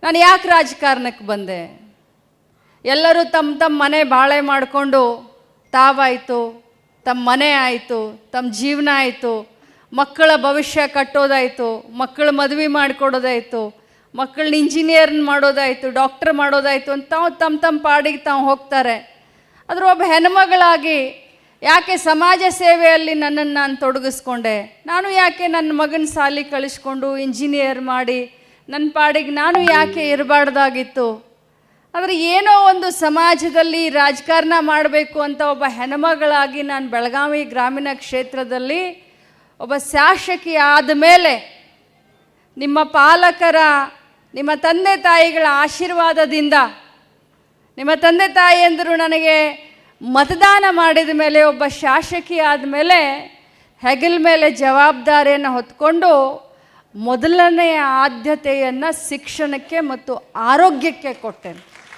ನಾನು ಯಾಕೆ ರಾಜಕಾರಣಕ್ಕೆ ಬಂದೆ? ಎಲ್ಲರೂ ತಮ್ಮ ತಮ್ಮ ಮನೆ ಬಾಳೆ ಮಾಡಿಕೊಂಡು ತಾವಾಯಿತು, ತಮ್ಮ ಮನೆ ಆಯಿತು, ತಮ್ಮ ಜೀವನ ಆಯಿತು, ಮಕ್ಕಳ ಭವಿಷ್ಯ ಕಟ್ಟೋದಾಯಿತು, ಮಕ್ಕಳ ಮದುವೆ ಮಾಡಿಕೊಡೋದಾಯಿತು, ಮಕ್ಕಳನ್ನ ಇಂಜಿನಿಯರ್ ಮಾಡೋದಾಯಿತು, ಡಾಕ್ಟರ್ ಮಾಡೋದಾಯಿತು ಅಂತ ತಮ್ಮ ತಮ್ಮ ಪಾಡಿಗೆ ತಾವು ಹೋಗ್ತಾರೆ. ಆದರೆ ಒಬ್ಬ ಹೆಣ್ಮಗಳಾಗಿ ಯಾಕೆ ಸಮಾಜ ಸೇವೆಯಲ್ಲಿ ನನ್ನನ್ನು ನಾನು ತೊಡಗಿಸ್ಕೊಂಡೆ? ನಾನು ಯಾಕೆ ನನ್ನ ಮಗನ ಸಾಲಿ ಕಳಿಸ್ಕೊಂಡು ಇಂಜಿನಿಯರ್ ಮಾಡಿ ನನ್ನ ಪಾಡಿಗೆ ನಾನು ಯಾಕೆ ಇರಬಾರ್ದಾಗಿತ್ತು? ಆದರೆ ಏನೋ ಒಂದು ಸಮಾಜದಲ್ಲಿ ರಾಜಕಾರಣ ಮಾಡಬೇಕು ಅಂತ ಒಬ್ಬ ಹೆಣ್ಮಗಳಾಗಿ ನಾನು ಬೆಳಗಾವಿ ಗ್ರಾಮೀಣ ಕ್ಷೇತ್ರದಲ್ಲಿ ಒಬ್ಬ ಶಾಸಕಿ ಆದಮೇಲೆ ನಿಮ್ಮ ಪಾಲಕರ, ನಿಮ್ಮ ತಂದೆ ತಾಯಿಗಳ ಆಶೀರ್ವಾದದಿಂದ, ನಿಮ್ಮ ತಂದೆ ತಾಯಿಯಂದರು ನನಗೆ ಮತದಾನ ಮಾಡಿದ ಮೇಲೆ, ಒಬ್ಬ ಶಾಸಕಿ ಆದಮೇಲೆ ಹೆಗಲ ಮೇಲೆ ಜವಾಬ್ದಾರಿಯನ್ನು ಹೊತ್ಕೊಂಡು ಮೊದಲನೆಯ ಆದ್ಯತೆಯನ್ನು ಶಿಕ್ಷಣಕ್ಕೆ ಮತ್ತು ಆರೋಗ್ಯಕ್ಕೆ ಕೊಟ್ಟೆನು.